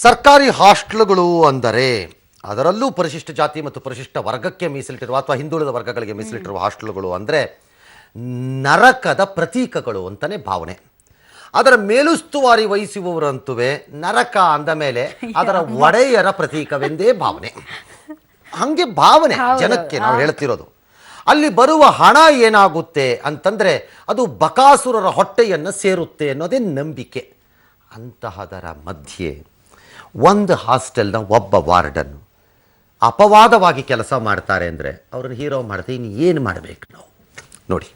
ಸರ್ಕಾರಿ ಹಾಸ್ಟೆಲ್ಗಳು ಅಂದರೆ ಅದರಲ್ಲೂ ಪರಿಶಿಷ್ಟ ಜಾತಿ ಮತ್ತು ಪರಿಶಿಷ್ಟ ವರ್ಗಕ್ಕೆ ಮೀಸಲಿಟ್ಟಿರುವ ಅಥವಾ ಹಿಂದುಳಿದ ವರ್ಗಗಳಿಗೆ ಮೀಸಲಿಟ್ಟಿರುವ ಹಾಸ್ಟೆಲ್ಗಳು ಅಂದರೆ ನರಕದ ಪ್ರತೀಕಗಳು ಅಂತಲೇ ಭಾವನೆ. ಅದರ ಮೇಲುಸ್ತುವಾರಿ ವಹಿಸುವವರಂತುವೆ ನರಕ ಅಂದ ಮೇಲೆ ಅದರ ಒಡೆಯರ ಪ್ರತೀಕವೆಂದೇ ಭಾವನೆ. ಹಾಗೆ ಭಾವನೆ ಜನಕ್ಕೆ ನಾವು ಹೇಳ್ತಿರೋದು. ಅಲ್ಲಿ ಬರುವ ಹಣ ಏನಾಗುತ್ತೆ ಅಂತಂದರೆ ಅದು ಬಕಾಸುರರ ಹೊಟ್ಟೆಯನ್ನು ಸೇರುತ್ತೆ ಅನ್ನೋದೇ ನಂಬಿಕೆ. ಅಂತಹದರ ಮಧ್ಯೆ ಒಂದು ಹಾಸ್ಟೆಲ್ನ ಒಬ್ಬ ವಾರ್ಡನ್ ಅಪವಾದವಾಗಿ ಕೆಲಸ ಮಾಡ್ತಾರೆ ಅಂದರೆ ಅವ್ರನ್ನ ಹೀರೋ ಮಾಡ್ತೀವಿ. ಇನ್ನು ಏನು ಮಾಡಬೇಕು ನಾವು ನೋಡಿ.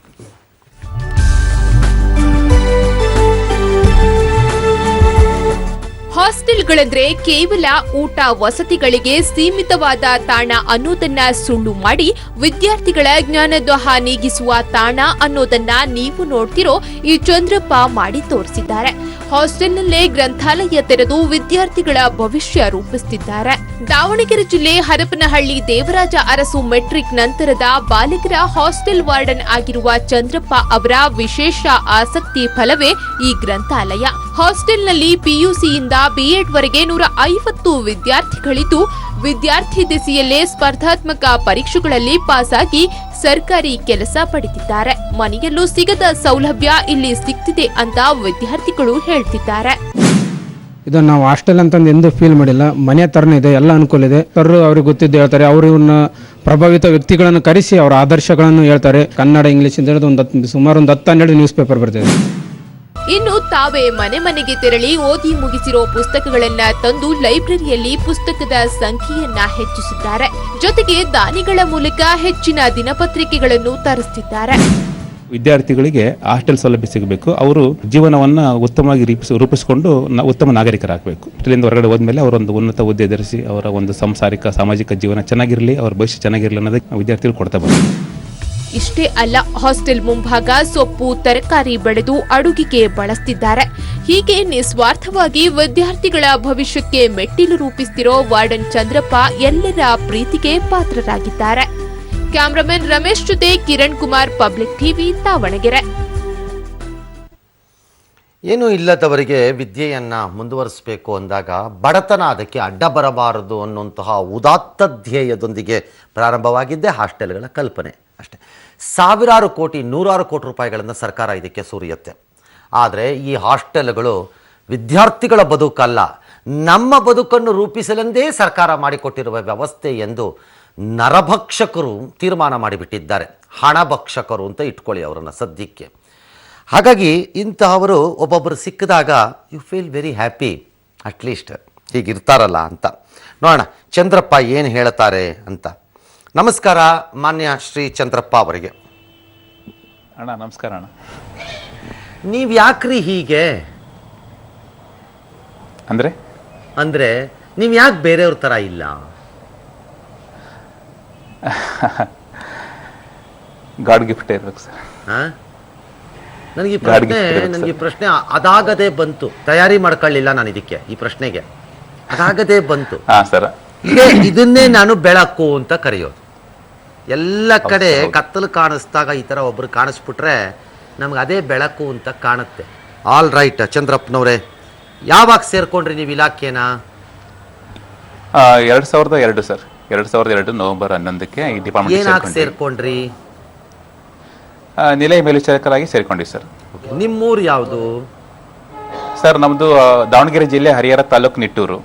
ಹಾಸ್ಟೆಲ್ಗಳಂದ್ರೆ ಕೇವಲ ಊಟ ವಸತಿಗಳಿಗೆ ಸೀಮಿತವಾದ ತಾಣ ಅನ್ನೋದನ್ನ ಸುಳ್ಳು ಮಾಡಿ ವಿದ್ಯಾರ್ಥಿಗಳ ಜ್ಞಾನದೋಹ ನೀಗಿಸುವ ತಾಣ ಅನ್ನೋದನ್ನ ನೀವು ನೋಡ್ತಿರೋ ಈ ಚಂದ್ರಪ್ಪ ಮಾಡಿ ತೋರಿಸಿದ್ದಾರೆ. ಹಾಸ್ಟೆಲ್ನಲ್ಲೇ ಗ್ರಂಥಾಲಯ ತೆರೆದು ವಿದ್ಯಾರ್ಥಿಗಳ ಭವಿಷ್ಯ ರೂಪಿಸುತ್ತಿದ್ದಾರೆ. ದಾವಣಗೆರೆ ಜಿಲ್ಲೆ ಹರಪನಹಳ್ಳಿ ದೇವರಾಜ ಅರಸು ಮೆಟ್ರಿಕ್ ನಂತರದ ಬಾಲಕರ ಹಾಸ್ಟೆಲ್ ವಾರ್ಡನ್ ಆಗಿರುವ ಚಂದ್ರಪ್ಪ ಅವರ ವಿಶೇಷ ಆಸಕ್ತಿ ಫಲವೇ ಈ ಗ್ರಂಥಾಲಯ. ಹಾಸ್ಟೆಲ್ನಲ್ಲಿ ಪಿಯುಸಿಯಿಂದ ಬಿಎಡ್ ವರೆಗೆ 150 ವಿದ್ಯಾರ್ಥಿಗಳಿದ್ದು ವಿದ್ಯಾರ್ಥಿ ದೆಸೆಯಲ್ಲೇ ಸ್ಪರ್ಧಾತ್ಮಕ ಪರೀಕ್ಷೆಗಳಲ್ಲಿ ಪಾಸಾಗಿ ಸರ್ಕಾರಿ ಕೆಲಸ ಪಡೆದಿದ್ದಾರೆ. ಮನೆಯಲ್ಲೂ ಸಿಗದ ಸೌಲಭ್ಯ ಇಲ್ಲಿ ಸಿಗ್ತಿದೆ ಅಂತ ವಿದ್ಯಾರ್ಥಿಗಳು ಹೇಳ್ತಿದ್ದಾರೆ. ಇದು ನಾವು ಹಾಸ್ಟೆಲ್ ಅಂತಂದು ಎಂದು ಫೀಲ್ ಮಾಡಿಲ್ಲ. ಮನೆ ಥರನೇ ಇದೆ, ಎಲ್ಲ ಅನುಕೂಲ ಇದೆ. ಸರ್ ಅವ್ರಿಗೆ ಗೊತ್ತಿದ್ದು ಹೇಳ್ತಾರೆ. ಅವರು ಇವನ್ನ ಪ್ರಭಾವಿತ ವ್ಯಕ್ತಿಗಳನ್ನು ಕರೆಸಿ ಅವರ ಆದರ್ಶಗಳನ್ನು ಹೇಳ್ತಾರೆ. ಕನ್ನಡ, ಇಂಗ್ಲಿಷ್ ಅಂತ ಹೇಳಿದ್ರೆ ಸುಮಾರು ಒಂದು 10-12 ನ್ಯೂಸ್ ಪೇಪರ್ ಬರ್ತಿದೆ. ಇನ್ನು ತಾವೇ ಮನೆ ಮನೆಗೆ ತೆರಳಿ ಓದಿ ಮುಗಿಸಿರೋ ಪುಸ್ತಕಗಳನ್ನ ತಂದು ಲೈಬ್ರರಿಯಲ್ಲಿ ಪುಸ್ತಕದ ಸಂಖ್ಯೆಯನ್ನ ಹೆಚ್ಚಿಸಿದ್ದಾರೆ. ಜೊತೆಗೆ ದಾನಿಗಳ ಮೂಲಕ ಹೆಚ್ಚಿನ ದಿನಪತ್ರಿಕೆಗಳನ್ನು ತರಿಸುತ್ತಿದ್ದಾರೆ. ವಿದ್ಯಾರ್ಥಿಗಳಿಗೆ ಹಾಸ್ಟೆಲ್ ಸೌಲಭ್ಯ ಸಿಗಬೇಕು. ಅವರು ಜೀವನವನ್ನು ಉತ್ತಮವಾಗಿ ರೂಪಿಸಿಕೊಂಡು ಉತ್ತಮ ನಾಗರಿಕರಾಗಬೇಕು. ಇಲ್ಲಿಂದ ಹೊರಗಡೆ ಹೋದ್ಮೇಲೆ ಅವರೊಂದು ಉನ್ನತ ಹುದ್ದೆ ಧರಿಸಿ ಅವರ ಒಂದು ಸಾಮಾಜಿಕ ಜೀವನ ಚೆನ್ನಾಗಿರಲಿ, ಅವರ ಭವಿಷ್ಯ ಚೆನ್ನಾಗಿರಲಿ ಅನ್ನೋದಕ್ಕೆ ವಿದ್ಯಾರ್ಥಿಗಳು ಕೊಡ್ತಾ ಬಂದರು. ಇಷ್ಟೇ ಅಲ್ಲ, ಹಾಸ್ಟೆಲ್ ಮುಂಭಾಗ ಸೊಪ್ಪು ತರಕಾರಿ ಬೆಳೆದು ಅಡುಗೆಗೆ ಬಳಸ್ತಿದ್ದಾರೆ. ಹೀಗೆ ನಿಸ್ವಾರ್ಥವಾಗಿ ವಿದ್ಯಾರ್ಥಿಗಳ ಭವಿಷ್ಯಕ್ಕೆ ಮೆಟ್ಟಿಲು ರೂಪಿಸ್ತಿರೋ ವಾರ್ಡನ್ ಚಂದ್ರಪ್ಪ ಎಲ್ಲರ ಪ್ರೀತಿಗೆ ಪಾತ್ರರಾಗಿದ್ದಾರೆ. ಕ್ಯಾಮರಾಮನ್ ರಮೇಶ್ ಜೊತೆ ಕಿರಣ್ ಕುಮಾರ್, ಪಬ್ಲಿಕ್ ಟಿವಿ, ದಾವಣಗೆರೆ. ಏನೂ ಇಲ್ಲದವರಿಗೆ ವಿದ್ಯೆಯನ್ನು ಮುಂದುವರಿಸಬೇಕು ಅಂದಾಗ ಬಡತನ ಅದಕ್ಕೆ ಅಡ್ಡ ಬರಬಾರದು ಅನ್ನುವಂತಹ ಉದಾತ್ತ ಧ್ಯೇಯದೊಂದಿಗೆ ಪ್ರಾರಂಭವಾಗಿದ್ದೇ ಹಾಸ್ಟೆಲ್ಗಳ ಕಲ್ಪನೆ ಅಷ್ಟೇ. ಸಾವಿರಾರು ಕೋಟಿ, 100 ಕೋಟಿ ರೂಪಾಯಿಗಳನ್ನು ಸರ್ಕಾರ ಇದಕ್ಕೆ ಸುರಿಯುತ್ತೆ. ಆದರೆ ಈ ಹಾಸ್ಟೆಲ್ಗಳು ವಿದ್ಯಾರ್ಥಿಗಳ ಬದುಕಲ್ಲ, ನಮ್ಮ ಬದುಕನ್ನು ರೂಪಿಸಲೆಂದೇ ಸರ್ಕಾರ ಮಾಡಿಕೊಟ್ಟಿರುವ ವ್ಯವಸ್ಥೆ ಎಂದು ನರಭಕ್ಷಕರು ತೀರ್ಮಾನ ಮಾಡಿಬಿಟ್ಟಿದ್ದಾರೆ. ಹಣಭಕ್ಷಕರು ಅಂತ ಇಟ್ಕೊಳ್ಳಿ ಅವರನ್ನು ಸದ್ಯಕ್ಕೆ. ಹಾಗಾಗಿ ಇಂತಹವರು ಒಬ್ಬೊಬ್ಬರು ಸಿಕ್ಕಿದಾಗ you feel very happy, at least ಹೀಗಿರ್ತಾರಲ್ಲ ಅಂತ. ನೋಡೋಣ ಚಂದ್ರಪ್ಪ ಏನು ಹೇಳ್ತಾರೆ ಅಂತ. ನಮಸ್ಕಾರ ಮಾನ್ಯ ಶ್ರೀ ಚಂದ್ರಪ್ಪ ಅವರಿಗೆ. ಅಣ್ಣ ನಮಸ್ಕಾರ ಅಣ್ಣ. ನೀವು ಯಾಕ್ರಿ ಹೀಗೆ ಅಂದರೆ ನೀವು ಯಾಕೆ ಬೇರೆಯವ್ರ ಥರ ಇಲ್ಲ? ಗಾಡ್ ಗಿಫ್ಟ್ ಇರ್ಬೇಕು ಸರ್. ನನಗೆ ಈ ಪ್ರಶ್ನೆ ಅದಾಗದೇ ಬಂತು, ತಯಾರಿ ಮಾಡ್ಕೊಳ್ಳಿಲ್ಲ ನಾನು ಇದಕ್ಕೆ, ಈ ಪ್ರಶ್ನೆಗೆ ಅದಾಗದೇ ಬಂತು. ಇದನ್ನೇ ನಾನು ಬೆಳಕು ಅಂತ ಕರೆಯೋದು. ಎಲ್ಲ ಕಡೆ ಕತ್ತಲು ಕಾಣಿಸ್ದಾಗ ಈ ಥರ ಒಬ್ರು ಕಾಣಿಸ್ಬಿಟ್ರೆ ನಮ್ಗೆ ಅದೇ ಬೆಳಕು ಅಂತ ಕಾಣುತ್ತೆ. ಆಲ್ ರೈಟ್ ಚಂದ್ರಪ್ಪನವರೇ, ಯಾವಾಗ ಸೇರ್ಕೊಂಡ್ರಿ ನೀವು ಇಲಾಖೆನ? 2002 ಸರ್. 2002 ನವೆಂಬರ್ 11ಕ್ಕೆ ಈ ಡಿಪಾರ್ಟ್ಮೆಂಟ್. ಏನಾಗಿ ಸೇರ್ಕೊಂಡ್ರಿ? ನಿಲಯ ಮೇಲ್ವಿಚಾರಕರಾಗಿ ಸೇರ್ಕೊಂಡ್ವಿ ಸರ್. ನಿಮ್ಮೂರು ಯಾವುದು ಸರ್? ನಮ್ಮದು ದಾವಣಗೆರೆ ಜಿಲ್ಲೆ ಹರಿಹರ ತಾಲೂಕು ನಿಟ್ಟೂರು.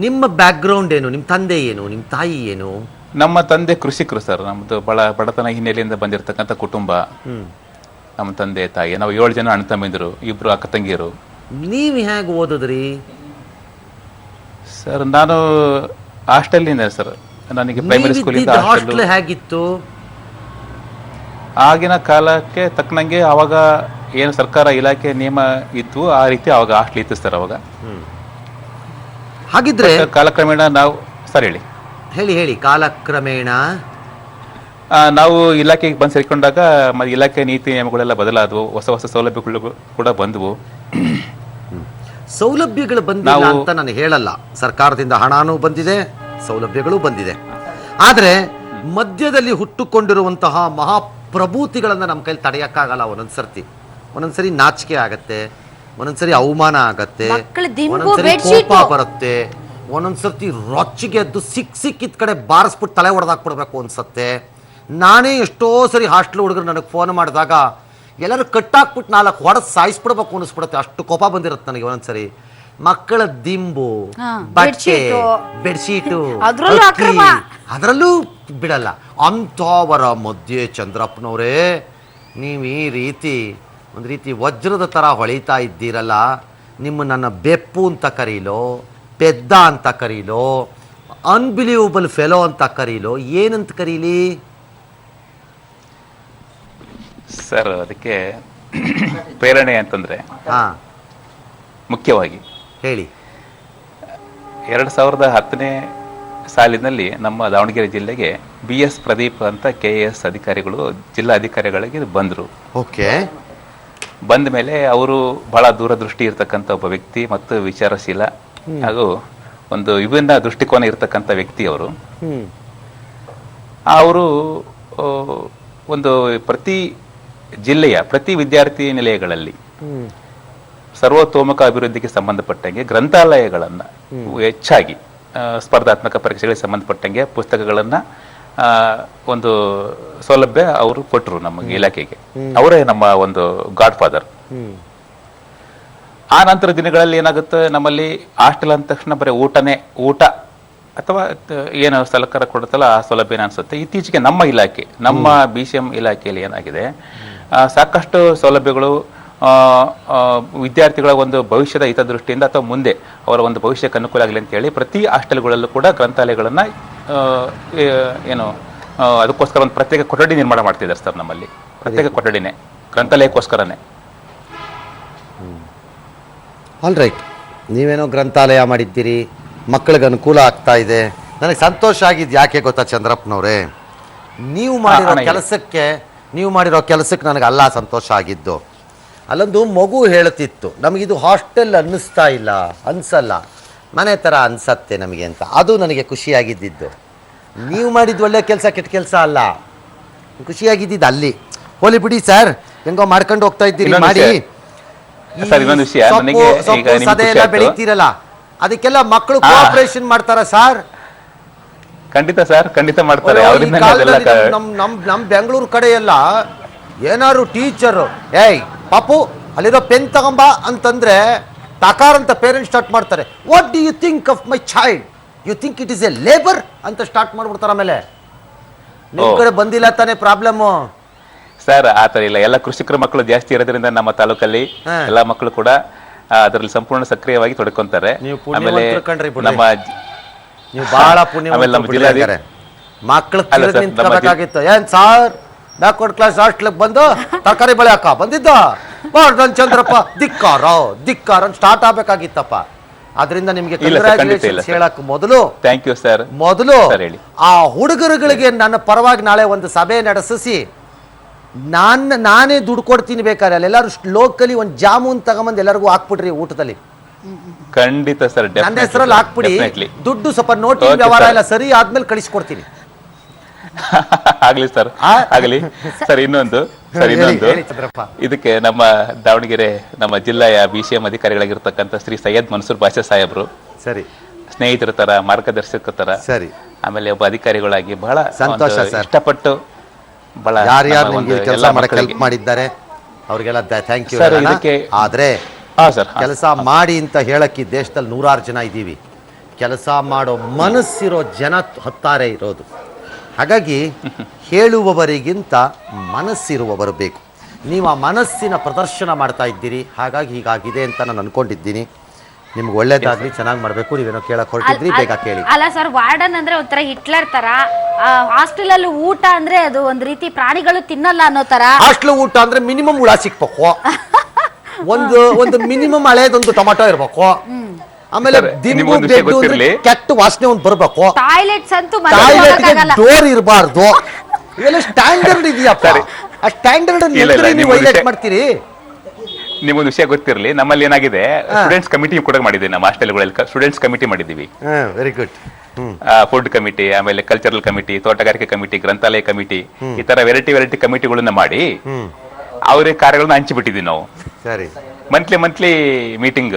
ನಿಮ್ಮ ಬ್ಯಾಕ್ಗ್ರೌಂಡ್ ಏನು? ನಿಮ್ಮ ತಂದೆ ಏನು? ನಿಮ್ಮ ತಾಯಿ ಏನು? ನಮ್ಮ ತಂದೆ ಕೃಷಿಕರು ಸರ್. ನಮ್ಮದು ಬಡತನ ಹಿನ್ನೆಲೆಯಿಂದ ಬಂದಿರತಕ್ಕಂಥ ಕುಟುಂಬ. ನಮ್ಮ ತಂದೆ ತಾಯಿ, ನಾವು 7 ಜನ ಅಣ್ಣ ತಮ್ಮಂದಿರು, 2 ಅಕ್ಕ ತಂಗಿಯರು. ನೀವು ಹೇಗೆ ಓದಿದ್ರಿ ಸರ್? ನಾನು ಹಾಸ್ಟೆಲ್ನಿಂದ ಸರ್. ನನಗೆ ಪ್ರೈಮರಿ ಸ್ಕೂಲಿಂದ ಹಾಸ್ಟೆಲ್ ಹೇಗಿತ್ತು? ಆಗಿನ ಕಾಲಕ್ಕೆ ತಕ್ಕನಂಗೆ ಅವಾಗ ಏನು ಸರ್ಕಾರ ಇಲಾಖೆ ನಿಯಮ ಇದ್ವು ಆ ರೀತಿ ಅವಾಗ ಹಾಸ್ಟೆಲ್ ಇತ್ತು ಸರ್. ಅವಾಗ ಹಾಗಿದ್ರೆ ಕಾಲಕ್ರಮೇಣ ನಾವು ಸರ್ ಹೇಳಿ ಕಾಲಕ್ರಮೇಣ ನಾವು ಇಲಾಖೆಗೆ ಬಂದು ಸೇರಿಕೊಂಡಾಗ ಇಲಾಖೆ ನೀತಿ ನಿಯಮಗಳೆಲ್ಲ ಬದಲಾದವು, ಹೊಸ ಸೌಲಭ್ಯಗಳು ಕೂಡ ಬಂದವು. ಸೌಲಭ್ಯಗಳು ಬಂದಿಲ್ಲ ಅಂತ ನಾನು ಹೇಳಲ್ಲ. ಸರ್ಕಾರದಿಂದ ಹಣನೂ ಬಂದಿದೆ, ಸೌಲಭ್ಯಗಳು ಬಂದಿದೆ. ಆದರೆ ಮಧ್ಯದಲ್ಲಿ ಹುಟ್ಟುಕೊಂಡಿರುವಂತಹ ಮಹಾಪ್ರಭೂತಿಗಳನ್ನು ನಮ್ಮ ಕೈಲಿ ತಡೆಯೋಕ್ಕಾಗಲ್ಲ. ಒಂದೊಂದ್ಸರಿ ನಾಚಿಕೆ ಆಗತ್ತೆ, ಒಂದೊಂದ್ಸರಿ ಅವಮಾನ ಆಗತ್ತೆ, ಮಕ್ಕಳ ದಿಂಬು, ಒಂದೊಂದ್ಸರಿ ಬೆಡ್ಶೀಟು. ಕೋಪ ಬರುತ್ತೆ, ಒಂದೊಂದ್ಸರ್ತಿ ರೊಚ್ಚಿಗೆ ಎದ್ದು ಸಿಕ್ಕಿದ ಕಡೆ ಬಾರಿಸ್ಬಿಟ್ಟು ತಲೆ ಹೊಡೆದಾಕ್ಬಿಡ್ಬೇಕು ಅನ್ಸತ್ತೆ. ನಾನೇ ಎಷ್ಟೋ ಸರಿ ಹಾಸ್ಟೆಲ್ ಹುಡುಗರು ನನಗೆ ಫೋನ್ ಮಾಡಿದಾಗ ಎಲ್ಲರೂ ಕಟ್ಟಾಕ್ಬಿಟ್ಟು 4 ಹೊಡೆದು ಸಾಯಿಸ್ಬಿಡ್ಬೇಕು ಅನಿಸ್ಬಿಡುತ್ತೆ, ಅಷ್ಟು ಕೋಪ ಬಂದಿರುತ್ತೆ ನನಗೆ ಒಂದೊಂದ್ಸರಿ. ಮಕ್ಕಳ ದಿಂಬು, ಬಟ್ಟೆ, ಬೆಡ್ಶೀಟು, ಅದ್ರಲ್ಲೂ ಅಕ್ರಮ. ಅದರಲ್ಲೂ ಬಿಡಲ್ಲ. ಅಂಥವರ ಮಧ್ಯೆ ಚಂದ್ರಪ್ಪನವರೇ ನೀವು ಈ ರೀತಿ ಒಂದು ರೀತಿ ವಜ್ರದ ಥರ ಹೊಳಿತಾ ಇದ್ದೀರಲ್ಲ, ನಿಮ್ಮ ನನ್ನ ಬೆಪ್ಪು ಅಂತ ಕರೀಲೋ, ಪೆದ್ದ ಅಂತ ಕರೀಲೋ, ಅನ್ಬಿಲೀವಬಲ್ ಫೆಲೋ ಅಂತ ಕರೀಲೋ, ಏನಂತ ಕರೀಲಿ ಸರ್? ಅದಕ್ಕೆ ಪ್ರೇರಣೆ ಅಂತಂದ್ರೆ ಹಾಂ ಮುಖ್ಯವಾಗಿ ಹೇಳಿ. 2010ನೇ ಸಾಲಿನಲ್ಲಿ ನಮ್ಮ ದಾವಣಗೆರೆ ಜಿಲ್ಲೆಗೆ BS ಪ್ರದೀಪ್ ಅಂತ KAS ಅಧಿಕಾರಿಗಳು ಜಿಲ್ಲಾ ಅಧಿಕಾರಿಗಳಿಗೆ ಬಂದರು. ಓಕೆ. ಬಂದ ಮೇಲೆ ಅವರು ಬಹಳ ದೂರದೃಷ್ಟಿ ಇರತಕ್ಕಂಥ ಒಬ್ಬ ವ್ಯಕ್ತಿ ಮತ್ತು ವಿಚಾರಶೀಲ ಹಾಗೂ ಒಂದು ವಿಭಿನ್ನ ದೃಷ್ಟಿಕೋನ ಇರತಕ್ಕಂಥ ವ್ಯಕ್ತಿ ಅವರು. ಅವರು ಒಂದು ಪ್ರತಿ ಜಿಲ್ಲೆಯ ಪ್ರತಿ ವಿದ್ಯಾರ್ಥಿ ನಿಲಯಗಳಲ್ಲಿ ಸರ್ವತೋಮುಖ ಅಭಿವೃದ್ಧಿಗೆ ಸಂಬಂಧಪಟ್ಟಂಗೆ ಗ್ರಂಥಾಲಯಗಳನ್ನ ಹೆಚ್ಚಾಗಿ ಸ್ಪರ್ಧಾತ್ಮಕ ಪರೀಕ್ಷೆಗಳಿಗೆ ಸಂಬಂಧಪಟ್ಟಂಗೆ ಪುಸ್ತಕಗಳನ್ನ ಒಂದು ಸೌಲಭ್ಯ ಅವರು ಕೊಟ್ಟರು ನಮ್ಮ ಇಲಾಖೆಗೆ. ಅವರೇ ನಮ್ಮ ಒಂದು ಗಾಡ್ ಫಾದರ್. ಆ ನಂತರ ದಿನಗಳಲ್ಲಿ ಏನಾಗುತ್ತೆ, ನಮ್ಮಲ್ಲಿ ಹಾಸ್ಟೆಲ್ ಅಂದ ತಕ್ಷಣ ಬರೀ ಊಟ ಅಥವಾ ಏನು ಸಲಕರ ಕೊಡುತ್ತಲ್ಲ ಆ ಸೌಲಭ್ಯ ಅನ್ಸುತ್ತೆ. ಇತ್ತೀಚೆಗೆ ನಮ್ಮ ಇಲಾಖೆ, ನಮ್ಮ BCM ಇಲಾಖೆಯಲ್ಲಿ ಏನಾಗಿದೆ, ಸಾಕಷ್ಟು ಸೌಲಭ್ಯಗಳು ವಿದ್ಯಾರ್ಥಿಗಳ ಒಂದು ಭವಿಷ್ಯದ ಹಿತದೃಷ್ಟಿಯಿಂದ ಅಥವಾ ಮುಂದೆ ಅವರ ಒಂದು ಭವಿಷ್ಯಕ್ಕೆ ಅನುಕೂಲ ಆಗಲಿ ಅಂತ ಹೇಳಿ ಪ್ರತಿ ಹಾಸ್ಟೆಲ್ಗಳಲ್ಲೂ ಕೂಡ ಗ್ರಂಥಾಲಯಗಳನ್ನ ಏನು ಅದಕ್ಕೋಸ್ಕರ ಒಂದು ಪ್ರತ್ಯೇಕ ಕೊಠಡಿ ನಿರ್ಮಾಣ ಮಾಡ್ತಿದ್ದಾರೆ ಸರ್. ನಮ್ಮಲ್ಲಿ ಪ್ರತ್ಯೇಕ ಕೊಠಡಿನೇ ಗ್ರಂಥಾಲಯಕ್ಕೋಸ್ಕರನೇ. ಆಲ್ ರೈಟ್, ನೀವೇನೋ ಗ್ರಂಥಾಲಯ ಮಾಡಿದ್ದೀರಿ, ಮಕ್ಕಳಿಗೆ ಅನುಕೂಲ ಆಗ್ತಾ ಇದೆ. ನನಗೆ ಸಂತೋಷ ಆಗಿದ್ದು ಯಾಕೆ ಗೊತ್ತಾ ಚಂದ್ರಪ್ಪನವರೇ, ನೀವು ಮಾಡಿರೋ ಕೆಲಸಕ್ಕೆ ನನಗೆ ಅಲ್ಲ ಸಂತೋಷ ಆಗಿದ್ದು. ಅಲ್ಲೊಂದು ಮಗು ಹೇಳ್ತಿತ್ತು, ನಮಗಿದು ಹಾಸ್ಟೆಲ್ ಅನ್ನಿಸ್ತಾ ಇಲ್ಲ, ಅನ್ಸಲ್ಲ, ಮನೆ ಥರ ಅನ್ಸತ್ತೆ ನಮಗೆ ಅಂತ. ಅದು ನನಗೆ ಖುಷಿಯಾಗಿದ್ದಿದ್ದು. ನೀವು ಮಾಡಿದ್ದು ಒಳ್ಳೆ ಕೆಲಸ ಕೆಟ್ಟ ಕೆಲಸ ಅಲ್ಲ, ಖುಷಿಯಾಗಿದ್ದಿದ್ದು ಅಲ್ಲಿ. ಹೋಲಿ ಬಿಡಿ ಸರ್, ಹೆಂಗೋ ಮಾಡ್ಕೊಂಡು ಹೋಗ್ತಾ ಇದ್ದೀರಿ ಮಾಡಿ. ಸದೆಲ್ಲ ಬೆಳೀತೀರಲ್ಲ, ಅದಕ್ಕೆಲ್ಲ ಮಕ್ಕಳು ಕೋಆಪರೇಷನ್ ಮಾಡ್ತಾರ ಸರ್? ಖಂಡಿತ ಸರ್, ಖಂಡಿತ ಮಾಡ್ತಾರೆ. ನಮ್ ಬೆಂಗಳೂರು ಕಡೆ ಎಲ್ಲ ಏನಾದ್ರು ಟೀಚರ್ ಏಯ್ ಪಾಪು ಅಲ್ಲಿರೋ ಪೆನ್ ತಗೊಂಬ ಅಂತಂದ್ರೆ ಟಕಾರ್ ಅಂತ ಪೇರೆಂಟ್ಸ್ ಸ್ಟಾರ್ಟ್ ಮಾಡ್ತಾರೆ. What do you think of my child? You think it is a labour ಅಂತ ಸ್ಟಾರ್ಟ್ ಮಾಡ್ಬಿಡ್ತಾರೆ. ಆಮೇಲೆ ನಿಮ್ ಕಡೆ ಬಂದಿಲ್ಲ ತಾನೇ ಪ್ರಾಬ್ಲಮ್ಮು ಸರ್? ಆತರ ಇಲ್ಲ, ಎಲ್ಲ ಕೃಷಿಕರ ಮಕ್ಕಳು ಜಾಸ್ತಿ ಇರೋದ್ರಿಂದ ನಮ್ಮ ತಾಲೂಕಲ್ಲಿ ಎಲ್ಲಾ ಮಕ್ಕಳು ಕೂಡ ಅದರಲ್ಲಿ ಸಂಪೂರ್ಣ ಸಕ್ರಿಯವಾಗಿ ತೊಡ್ಕೊಂತಾರೆ. ಆಮೇಲೆ ನಮ್ಮ ನೀವು ಬಹಳ ಪುಣ್ಯ ಮಕ್ಕಳು ನಿಂತ್ಕೋಬೇಕಾಗಿತ್ತು. ಏನ್ ಸಾರ್ ಬ್ಯಾಕ್ವರ್ಡ್ ಕ್ಲಾಸ್ ಹಾಸ್ಟೆಲ್ಗೆ ಬಂದು ತರಕಾರಿ ಬೆಳೆ ಹಾಕ ಬಂದಿದ್ದ ನನ್ ಚಂದ್ರಪ್ಪ ಧಿಕ್ಕಾರ ಸ್ಟಾರ್ಟ್ ಆಗ್ಬೇಕಾಗಿತ್ತಪ್ಪ. ಅದರಿಂದ ನಿಮ್ಗೆ ಹೇಳಕ್ ಮೊದಲು ಥ್ಯಾಂಕ್ ಯು ಸರ್. ಮೊದಲು ಆ ಹುಡುಗರುಗಳಿಗೆ ನನ್ನ ಪರವಾಗಿ ನಾಳೆ ಒಂದು ಸಭೆ ನಡೆಸಿ ನಾನೇ ದುಡ್ಡು ಕೊಡ್ತೀನಿ ಬೇಕಾದ್ರೆ ಅಲ್ಲೆಲ್ಲರೂ ಲೋಕಲಿ ಒಂದು ಜಾಮೂನ್ ತಗೊಂಬಂದು ಎಲ್ಲರಿಗೂ ಹಾಕ್ಬಿಡ್ರಿ ಊಟದಲ್ಲಿ. ಖಂಡಿತ ಸರ್, ನನ್ನ ಹೆಸರಲ್ಲಿ ಹಾಕ್ಬಿಡಿ. ದುಡ್ಡು ಸ್ವಲ್ಪ ನೋಟಿನ ವ್ಯವಹಾರ ಎಲ್ಲ ಸರಿ ಆದ್ಮೇಲೆ ಕಳಿಸ್ಕೊಡ್ತೀನಿ. ಆಗ್ಲಿ ಸರ್, ಆಗಲಿ ಸರ್. ಇನ್ನೊಂದು ಇದಕ್ಕೆ ನಮ್ಮ ದಾವಣಗೆರೆ ನಮ್ಮ ಜಿಲ್ಲೆಯ BCM ಅಧಿಕಾರಿಗಳಾಗಿರ್ತಕ್ಕಂಥ ಶ್ರೀ ಸೈಯದ್ ಮನ್ಸೂರ್ ಬಾಷಾ ಸಾಹೇಬ್ರು ಸರಿ ಸ್ನೇಹಿತರ ತರ, ಮಾರ್ಗದರ್ಶಕ ತರ, ಸರಿ ಆಮೇಲೆ ಒಬ್ಬ ಅಧಿಕಾರಿಗಳಾಗಿ ಬಹಳ ಸಂತೋಷ ಇಷ್ಟಪಟ್ಟು ಬಹಳ ಯಾರ್ಯಾರು ಕೆಲಸ ಮಾಡಕ್ಕೆ ಹೆಲ್ಪ್ ಮಾಡಿದ್ದಾರೆ ಅವ್ರಿಗೆಲ್ಲ ಥ್ಯಾಂಕ್ ಯು. ಆದ್ರೆ ಕೆಲಸ ಮಾಡಿ ಅಂತ ಹೇಳಕ್ಕೆ ದೇಶದಲ್ಲಿ 100 ಜನ ಇದ್ದೀವಿ, ಕೆಲಸ ಮಾಡೋ ಮನಸ್ಸಿರೋ ಜನ 10 ಇರೋದು. ಹಾಗಾಗಿ ಹೇಳುವವರಿಗಿಂತ ಮನಸ್ಸಿರುವವರು ಬೇಕು. ನೀವು ಆ ಮನಸ್ಸಿನ ಪ್ರದರ್ಶನ ಮಾಡ್ತಾ ಇದ್ದೀರಿ, ಹಾಗಾಗಿ ಹೀಗಾಗಿದೆ ಅಂತ ನಾನು ಅನ್ಕೊಂಡಿದ್ದೀನಿ. ನಿಮ್ಗೆ ಒಳ್ಳೇದಾಗ್ಲಿ, ಚೆನ್ನಾಗಿ ಮಾಡಬೇಕು. ನೀವೇನೋ ಕೇಳಕ್ ಹೊರಟಿದ್ರಿ, ಬೇಗ ಕೇಳಿ. ಅಲ್ಲ ಸರ್, ವಾರ್ಡನ್ ಅಂದ್ರೆ ಒಂಥರ ಹಿಟ್ಲರ್ ತರ, ಹಾಸ್ಟೆಲ್ ಅಲ್ಲಿ ಊಟ ಅಂದ್ರೆ ಅದು ಒಂದ್ ರೀತಿ ಪ್ರಾಣಿಗಳು ತಿನ್ನಲ್ಲ ಅನ್ನೋ ತರ. ಹಾಸ್ಟೆಲ್ ಊಟ ಅಂದ್ರೆ ಮಿನಿಮಮ್ ಹುಳ ಸಿಕ್ಬೇಕು, ಒಂದು ಮಿನಿಮಮ್ ಹಳೇದೊಂದು ಟೊಮಾಟೊ ಇರ್ಬೇಕು, ಆಮೇಲೆ ಕೆಟ್ಟ ವಾಸನೆ ಒಂದು ಬರ್ಬೇಕು, ಟಾಯ್ಲೆಟ್ಸ್ ಅಂತೂ ಡೋರ್ ಇರಬಾರ್ದು. ಇವೆಲ್ಲ ಸ್ಟ್ಯಾಂಡರ್ಡ್ ಇದೆಯಪ್ಪ. ಆ ಸ್ಟ್ಯಾಂಡರ್ಡ್ ನೀವು ವೈಲೇಟ್ ಮಾಡ್ತೀರಿ. ನಿಮಗೊಂದು ವಿಷಯ ಗೊತ್ತಿರಲಿ, ನಮ್ಮಲ್ಲಿ ಏನಾಗಿದೆ, ಸ್ಟೂಡೆಂಟ್ಸ್ ಕಮಿಟಿ ಕೂಡ ಮಾಡಿದ್ದೀವಿ. ನಮ್ಮ ಹಾಸ್ಟೆಲ್ಗಳಲ್ಲಿ ಸ್ಟೂಡೆಂಟ್ಸ್ ಕಮಿಟಿ ಮಾಡಿದ್ದೀವಿ. Very good. ಫುಡ್ ಕಮಿಟಿ, ಆಮೇಲೆ ಕಲ್ಚರಲ್ ಕಮಿಟಿ, ತೋಟಗಾರಿಕೆ ಕಮಿಟಿ, ಗ್ರಂಥಾಲಯ ಕಮಿಟಿ, ಈ ತರ ವೆರೈಟಿ ಕಮಿಟಿಗಳನ್ನ ಮಾಡಿ ಅವ್ರ ಕಾರ್ಯಗಳನ್ನ ಹಂಚಿಬಿಟ್ಟಿದೀವಿ ನಾವು. ಸರಿ. Monthly meeting,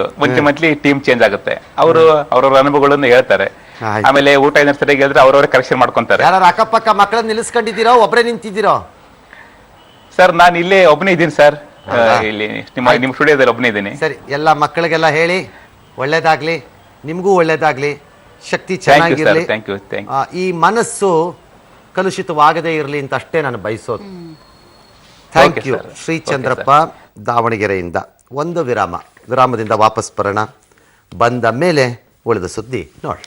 monthly team change ಆಗುತ್ತೆ. ಅವರು ಅವ್ರವ್ರ ಅನುಭವಗಳನ್ನು ಹೇಳ್ತಾರೆ. ಆಯ್ತು. ಆಮೇಲೆ ಊಟ ಏನಾದ್ರು ಸರಿಯಾಗಿ ಹೇಳಿದ್ರೆ ಅವ್ರವ್ರೆ ಕರೆಕ್ಷನ್ ಮಾಡ್ಕೊಂತಾರೆ. ಯಾರು ಅಕ್ಕಪಕ್ಕ ಮಕ್ಕಳನ್ನ ನಿಲ್ಲಿಸ್ಕೊಂಡಿದ್ದೀರೋ, ಒಬ್ಬರೇ ನಿಂತಿದ್ದೀರೋ? ಸರ್ ನಾನು ಇಲ್ಲೇ ಒಬ್ಬನೇ ಇದ್ದೀನಿ ಸರ್, ಇಲ್ಲಿ ನಿಮ್ಮ ಸ್ಟುಡಿಯೋದಲ್ಲಿ ಒಬ್ಬನೇ ಇದ್ದೀನಿ. ಸರಿ, ಎಲ್ಲ ಮಕ್ಕಳಿಗೆಲ್ಲ ಹೇಳಿ ಒಳ್ಳೇದಾಗ್ಲಿ, ನಿಮಗೂ ಒಳ್ಳೇದಾಗ್ಲಿ, ಶಕ್ತಿ ಚೆನ್ನಾಗಿರ್ಲಿ. Thank you. ಈ ಮನಸ್ಸು ಕಲುಷಿತವಾಗದೇ ಇರಲಿ ಅಂತ ಅಷ್ಟೇ ನಾನು ಬಯಸೋದು. ಥ್ಯಾಂಕ್ ಯು ಶ್ರೀ ಚಂದ್ರಪ್ಪ ದಾವಣಗೆರೆಯಿಂದ. ಒಂದು ವಿರಾಮದಿಂದ ವಾಪಸ್ ಬರೋಣ. ಬಂದ ಮೇಲೆ ಉಳಿದ ಸುದ್ದಿ ನೋಡಿ.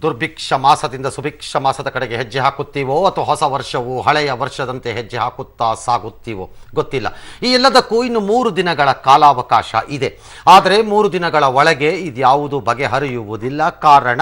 ದುರ್ಭಿಕ್ಷ ಮಾಸದಿಂದ ಸುಭಿಕ್ಷ ಮಾಸದ ಕಡೆಗೆ ಹೆಜ್ಜೆ ಹಾಕುತ್ತೀವೋ ಅಥವಾ ಹೊಸ ವರ್ಷವು ಹಳೆಯ ವರ್ಷದಂತೆ ಹೆಜ್ಜೆ ಹಾಕುತ್ತಾ ಸಾಗುತ್ತೀವೋ ಗೊತ್ತಿಲ್ಲ. ಈ ಎಲ್ಲದಕ್ಕೂ ಇನ್ನು 3 ದಿನಗಳ ಕಾಲಾವಕಾಶ ಇದೆ. ಆದರೆ 3 ದಿನಗಳ ಒಳಗೆ ಇದ್ಯಾವುದು ಬಗೆಹರಿಯುವುದಿಲ್ಲ. ಕಾರಣ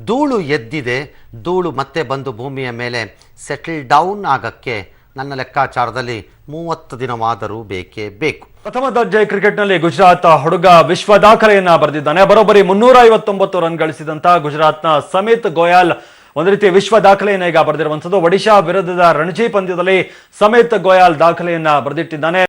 ಧೂಳು ಎದ್ದಿದೆ. ಧೂಳು ಮತ್ತೆ ಬಂದು ಭೂಮಿಯ ಮೇಲೆ ಸೆಟಲ್ ಡೌನ್ ಆಗಕ್ಕೆ ನನ್ನ ಲೆಕ್ಕಾಚಾರದಲ್ಲಿ 30 ದಿನವಾದರೂ ಬೇಕೇ ಬೇಕು. ಪ್ರಥಮ ದರ್ಜೆ ಕ್ರಿಕೆಟ್ನಲ್ಲಿ ಗುಜರಾತ್ ಹುಡುಗ ವಿಶ್ವ ದಾಖಲೆಯನ್ನ ಬರೆದಿದ್ದಾನೆ. ಬರೋಬ್ಬರಿ 359 ರನ್ ಗಳಿಸಿದಂತ ಗುಜರಾತ್ನ ಸಮಿತ್ ಗೋಯಲ್ ಒಂದು ರೀತಿ ವಿಶ್ವ ದಾಖಲೆಯನ್ನ ಈಗ ಬರೆದಿರುವಂತದ್ದು. ಒಡಿಶಾ ವಿರುದ್ಧದ ರಣಜಿ ಪಂದ್ಯದಲ್ಲಿ ಸಮಿತ್ ಗೋಯಲ್ ದಾಖಲೆಯನ್ನ ಬರೆದಿಟ್ಟಿದ್ದಾನೆ.